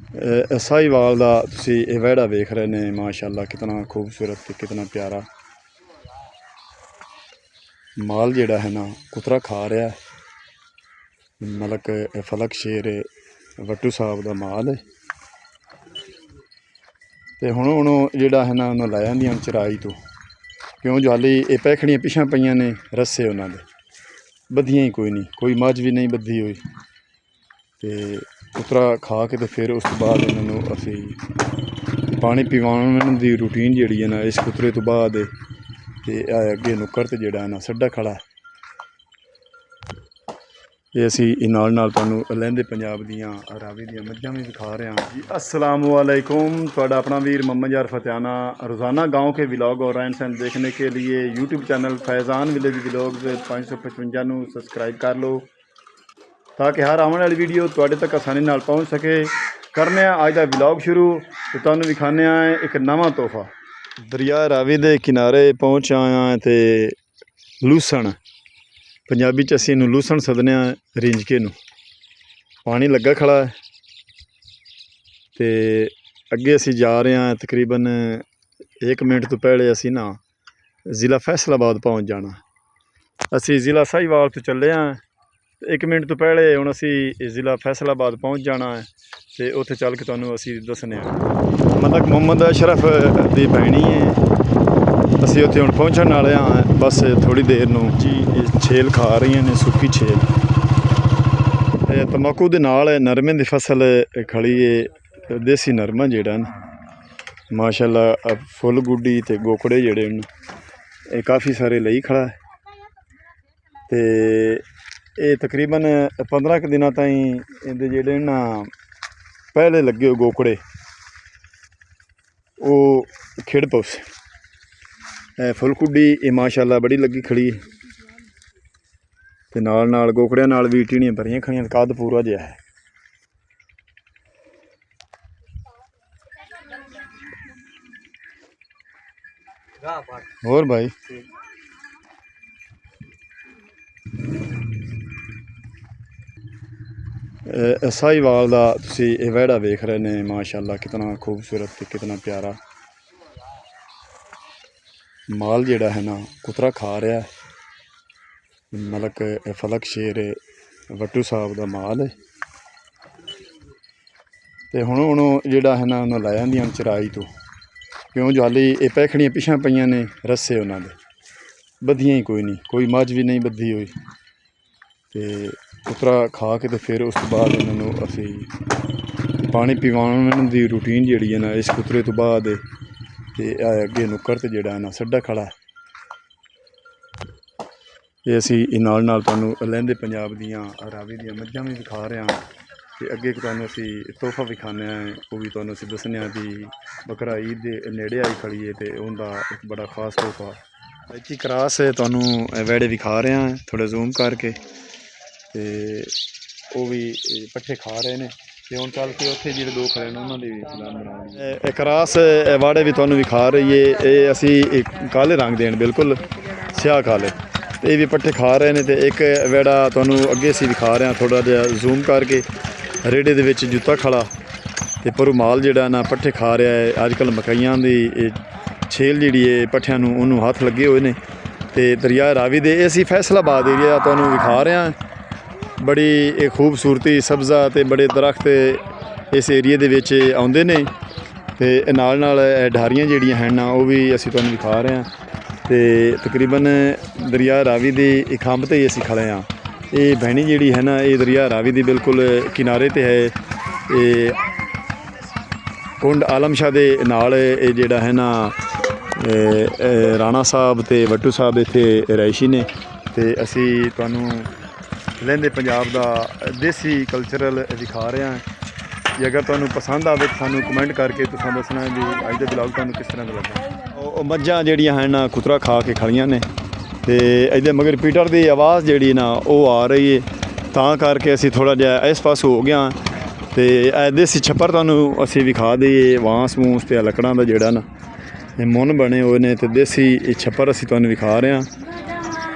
साहिवाल का तुसी ये वहड़ा वेख रहे ने माशाअल्लाह कितना खूबसूरत ते कितना प्यारा माल जेड़ा है ना कुतरा खा रहा है। मलक फलक शेर वट्टू साहब का माल है तो हुण जेड़ा है ना उन्हें लै आंदियां चराई तो क्यों जो हाली ये पैखड़ियाँ पिछां पईयां ने रस्से उन्होंने बधियां ही कोई नहीं, कोई मझ भी नहीं बधी हुई तो कुतरा खा के तो फिर उस बाद इन्होंने असी पानी पिवाने की रूटीन जी है ना इस कुतरे तो बाद अगे नुक्कर तो जोड़ा है ना सड्डा खड़ा है। ये असी नाल नाल तुहानूं लहंदे पंजाब दियां रावी दियां मझां भी दिखा रहे हैं जी। अस्सलाम वालेकुम, तुहाडा अपना वीर मोहम्मद यार फतेहाना रोज़ाना गाँव के व्लॉग और रहन सहन देखने के लिए YouTube channel Faizan village vlog 555 नूं सबसक्राइब कर लो ताकि हर आने वाली वीडियो तुहाडे तक आसानी नाल पहुँच सके। करने अज का व्लॉग शुरू तो तुहानूं दिखाने एक नवा तोहफा। दरिया रावी के किनारे पहुँच आया तो लूसण पंजाबी च असीं इहनूं लूसण सदने रिंजके नूं पानी लगा खड़ा है तो अगे असीं जा रहे हैं। तकरीबन 1 मिनट तो पहले असीं ना ज़िला फैसलाबाद पहुँच जाना। असीं ज़िला साहिवाल तो चले हैं 1 मिनट तो पहले हुण असीं ज़िला फैसलाबाद पहुँच जाना है तो उत्थे चल के तुहानूं असीं दस्सने मतलब मोहम्मद अशरफ दी भैणी है। असीं उत्थे हुण पहुँचण वाले हाँ, बस थोड़ी देर नूं जी छेल खा रही ने सुक्की छेल। तंबाकू दे नाल नरमे दी फसल खड़ी है, देसी नरमा जेड़ा ना माशाअल्लाह फुल गुड्डी ते गोकड़े जेड़े न काफ़ी सारे लई खड़ा है ते ये तकरीबन 15 दिनों ताईं इहदे जेड़े ना पहले लगे हुए गोकड़े वो खिड़ पौस फुल गुड्डी ये माशाअल्लाह बड़ी लगी खड़ी है ते नाल नाल गोकड़ियां नाल भी टीणियां भरियां खड़ियां कद पूरा जिहा है। और भाई साहिवाल का तुसी ये वहड़ा वेख रहे ने माशाअल्लाह कितना खूबसूरत ते कितना प्यारा माल जेड़ा है ना कुतरा खा रहा है। मलक फलक शेर वट्टू साहब का माल है तो हुण जेड़ा है ना उन्हें लै आंदियां चराई तो क्यों जो हाली ये पैखड़ियाँ पिछां पईयां ने रस्से उन्होंने बधियां ही कोई नहीं, कोई मझ भी नहीं बधी हुई तो कुतरा खा के तो फिर उस बाद इन्होंने असी पानी पिवाने की रूटीन जी है ना इस कुतरे तो बाद अगे नुक्कर तो जोड़ा है ना सड्डा खड़ा है। ये असी नाल नाल तुहानूं लहंदे पंजाब दियां रावी दियां मझां भी दिखा रहे हैं तो अगे तुहानूं असी तोहफा विखाने वो भी तुहानूं असी दस्सने भी बकरा ईद दे नेड़े आई खड़ी है तो उनका एक बड़ा खास तोहफा इतनी क्रास है तुहानूं वहड़े विखा रहे हैं थोड़ा जूम करके तो वो भी पट्ठे खा रहे हैं तो हुण चल के उत्थे जिहड़े दो खड़े ने उन्हां दी भी प्लान बनाउणगे। क्रास वाड़े भी तुहानूं विखा रही है ये असी काले रंग देन बिल्कुल स्याह काले ये भी पट्ठे खा रहे हैं तो एक वेड़ा तुहानूं अगे असीं दिखा रहे हैं थोड़ा जिहा जूम करके रेड़े दे विच जूता खड़ा तो परू माल जिहड़ा ना पट्ठे खा रहा है। अजकल मकइयां दी छेल जिहड़ी है पट्ठियां नूं उहनूं हत्थ लगे हुए ने ते दरिया रावी दे असीं फैसलाबाद एरिया तुहानूं विखा रहे हैं। बड़ी खूबसूरती सब्ज़ा ते बड़े दरख्त इस एरिए दे विच आउंदे ने ते नाल नाल ढारियां जिहड़ियां हैं ना वो भी असीं तुहानूं विखा रहे हैं तो तकरीबन दरिया रावी की खंभ ते असीं खड़े हाँ। ये भैनी जिहड़ी है ना ये दरिया रावी की बिल्कुल किनारे ते है। ये कुंड आलम शाह दे नाल ये जिहड़ा है ना राणा साहब ते वट्टू साहब इत्थे रहायशी ने ते असीं तुहानूं लहंदे पंजाब का देसी कल्चरल दिखा रहे हैं। जे अगर तुहानूं पसंद आवे तो सानूं कमेंट करके तुसां दसना भी अज दा ब्लॉग तुहानूं किस तरह का लगा। मझां जिहड़ियां हैं ना कुतरा खा के खड़ियां ने ते इहदे मगर पीटर की आवाज़ जिहड़ी ना वो आ रही है तां करके असीं थोड़ा जिहा इस पास हो गया तो देसी छप्पर तुहानूं असीं विखा दईए वांस वूंस ते लकड़ां दा जिहड़ा ना मुन बने हुए ने तो देसी छप्पर असीं तुहानूं विखा रहे हैं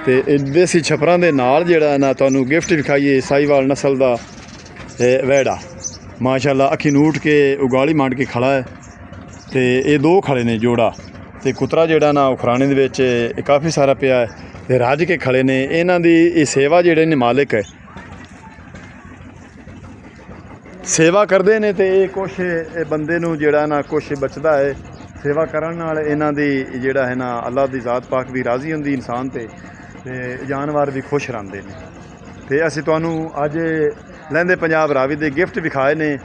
तो देसी छप्परां दे नाल जिहड़ा ना तुहानूं गिफ्ट विखाइए साहिवाल नस्ल का वहड़ा ਮਾਸ਼ਾਅੱਲਾ ਅੱਖੀ ਨੂਟ ਕੇ ਉਗਾਲੀ ਮੰਡ ਕੇ ਖੜਾ ਹੈ। ਤੇ ਇਹ ਦੋ ਖੜੇ ਨੇ ਜੋੜਾ, ਤੇ ਕੁਤਰਾ ਜਿਹੜਾ ਨਾ ਉਹ ਖਰਾਣੇ ਦੇ ਵਿੱਚ ਕਾਫੀ ਸਾਰਾ ਪਿਆ ਹੈ ਤੇ ਰੱਜ ਕੇ ਖੜੇ ਨੇ। ਇਹਨਾਂ ਦੀ ਇਹ ਸੇਵਾ ਜਿਹੜੇ ਨੇ ਮਾਲਿਕ ਹੈ ਸੇਵਾ ਕਰਦੇ ਨੇ, ਤੇ ਇਹ ਕੁਛ ਇਹ ਬੰਦੇ ਨੂੰ ਜਿਹੜਾ ਨਾ ਕੁਛ ਬਚਦਾ ਹੈ ਸੇਵਾ ਕਰਨ ਨਾਲ। ਇਹਨਾਂ ਦੀ ਜਿਹੜਾ ਹੈ ਨਾ ਅੱਲਾਹ ਦੀ ਜ਼ਾਤ ਪਾਕ ਵੀ ਰਾਜ਼ੀ ਹੁੰਦੀ ਇਨਸਾਨ ਤੇ ਜਾਨਵਰ ਵੀ ਖੁਸ਼ ਰਹਿੰਦੇ ਨੇ। ਤੇ ਅਸੀਂ ਤੁਹਾਨੂੰ ਅੱਜ ਲਹਿੰਦੇ ਪੰਜਾਬ ਰਾਵੀ ਦੇ ਗਿਫਟ ਵਿਖਾਏ ਨੇ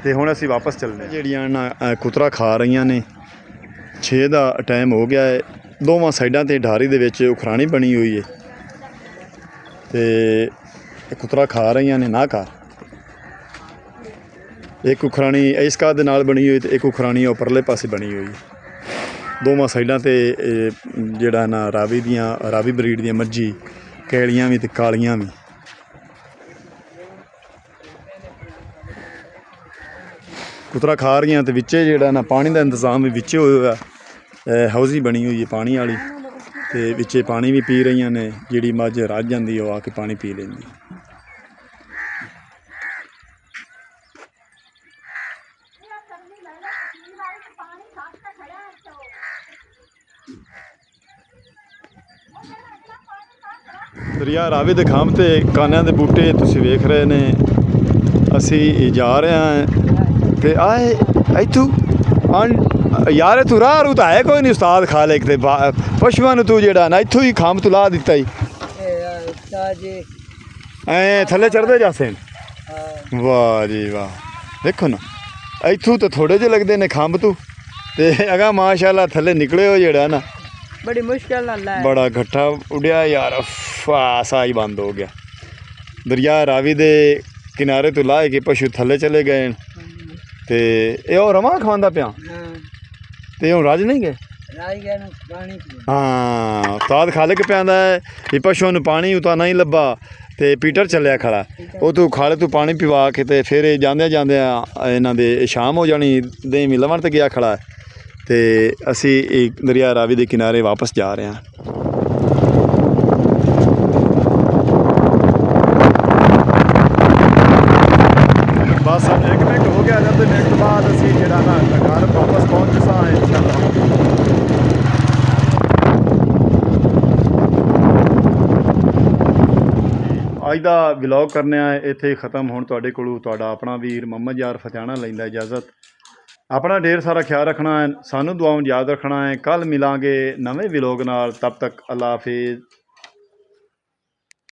ਤੇ ਹੁਣ ਅਸੀਂ ਵਾਪਸ ਚੱਲਦੇ। ਜਿਹੜੀਆਂ ਨਾ ਕੁਤਰਾ ਖਾ ਰਹੀਆਂ ਨੇ, 6 ਦਾ ਟਾਈਮ ਹੋ ਗਿਆ ਹੈ। ਦੋਵਾਂ ਸਾਈਡਾਂ ਤੇ ਢਾਰੀ ਦੇ ਵਿੱਚ ਉਖਰਾਣੀ ਬਣੀ ਹੋਈ ਹੈ ਤੇ ਕੁਤਰਾ ਖਾ ਰਹੀਆਂ ਨੇ ਨਾ ਘਰ। ਇੱਕ ਉਖਰਾਣੀ ਇਸ ਕਾਦ ਦੇ ਨਾਲ ਬਣੀ ਹੋਈ ਤੇ ਇੱਕ ਉਖਰਾਣੀ ਉੱਪਰਲੇ ਪਾਸੇ ਬਣੀ ਹੋਈ। ਦੋਵਾਂ ਸਾਈਡਾਂ ਤੇ ਜਿਹੜਾ ਨਾ ਰਾਵੀ ਬਰੀਡ ਦੀਆਂ ਮੱਝੀ, ਕੈਲੀਆਂ ਵੀ ਤੇ ਕਾਲੀਆਂ ਵੀ। ਕੁਤਰਾ ਖਾ ਰਹੀਆਂ ਤੇ ਵਿੱਚੇ ਜਿਹੜਾ ਨਾ ਪਾਣੀ ਦਾ ਇੰਤਜ਼ਾਮ ਵੀ ਵਿੱਚੇ ਹੋਇਆ ਹੋਇਆ। ਹਾਊਜ਼ੀ ਬਣੀ ਹੋਈ ਹੈ ਪਾਣੀ ਵਾਲੀ, ਤੇ ਵਿੱਚੇ ਪਾਣੀ ਵੀ ਪੀ ਰਹੀਆਂ ਨੇ। ਜਿਹੜੀ ਮੱਝ ਰੱਜ ਜਾਂਦੀ ਉਹ ਆ ਕੇ ਪਾਣੀ ਪੀ ਲੈਂਦੀ। ਦਰਿਆ ਰਾਵੀ ਦੇ ਖੰਭ ਤੇ ਕਾਨਿਆਂ ਦੇ ਬੂਟੇ ਤੁਸੀਂ ਵੇਖ ਰਹੇ ਨੇ। ਅਸੀਂ ਜਾ ਰਹੇ ਹਾਂ ਤੇ ਆਏ ਇੱਥੋਂ ਯਾਰ ਤੂੰ ਰਾਹ ਰੂ ਤਾਂ ਹੈ ਕੋਈ ਨਹੀਂ ਉਸਤਾਦ ਖਾਲਿਕ ਤੇ ਪਸ਼ੂਆਂ ਨੂੰ ਤੂੰ ਜਿਹੜਾ ਨਾ ਇੱਥੋਂ ਹੀ ਖੰਭ ਤੋਂ ਲਾ ਦਿੱਤਾ ਹੀ ਐ ਥੱਲੇ ਚੜਦੇ ਜਾਸੇ। ਵਾਹ ਜੀ ਵਾਹ, ਦੇਖੋ ਨਾ ਇੱਥੋਂ ਤਾਂ ਥੋੜੇ ਜਿਹੇ ਲੱਗਦੇ ਨੇ ਖੰਭ ਤੋਂ ਤੇ ਅਗਾ ਮਾਸ਼ਾਅੱਲਾ ਥੱਲੇ ਨਿਕਲੇ ਹੋ ਜਿਹੜਾ ਨਾ बड़ी मुश्किल नाल है। बड़ा घट्टा उड़िया यार, सा ही बंद हो गया। दरिया रावी दे किनारे तो लाए के पशु थले चले गए ते ये और रवा खांदा पिया ते हुण रज नहीं गए। हाँ उस्ताद खालिक पियांदा है ये पशुओं नूं पानी उता नहीं लब्भा ते पीटर चलिया खड़ा वो तू खाले तू पानी पिवा के ते फिर जांदे जांदे इन्हां दे शाम हो जानी दे मिलवन ते गया खड़ा है। ਤੇ ਅਸੀਂ ਦਰਿਆ ਰਾਵੀ ਦੇ ਕਿਨਾਰੇ ਵਾਪਸ ਜਾ ਰਹੇ ਹਾਂ। ਬਸ 1 ਮਿੰਟ ਹੋ ਗਿਆ ਜਦ ਮਿੰਟ ਤੋਂ ਬਾਅਦ ਅਸੀਂ ਜਿਹੜਾ ਨਾ ਘਰ ਵਾਪਸ ਪਹੁੰਚ ਸਾਂ ਇੰਸ਼ਾਅੱਲਾ। ਅੱਜ ਦਾ ਵਲੌਗ ਕਰਨੇ ਆ ਇੱਥੇ ਖ਼ਤਮ। ਹੁਣ ਤੁਹਾਡੇ ਕੋਲੋਂ ਤੁਹਾਡਾ ਆਪਣਾ ਵੀਰ ਮੁਹੰਮਦ ਯਾਰ ਫਤਿਆਣਾ ਲੈਂਦਾ ਇਜਾਜ਼ਤ। अपना ढेर सारा ख्याल रखना है, सानू दुआओं याद रखना है। कल मिलांगे नवे व्लॉग नाल, तब तक अल्लाह हाफिज़।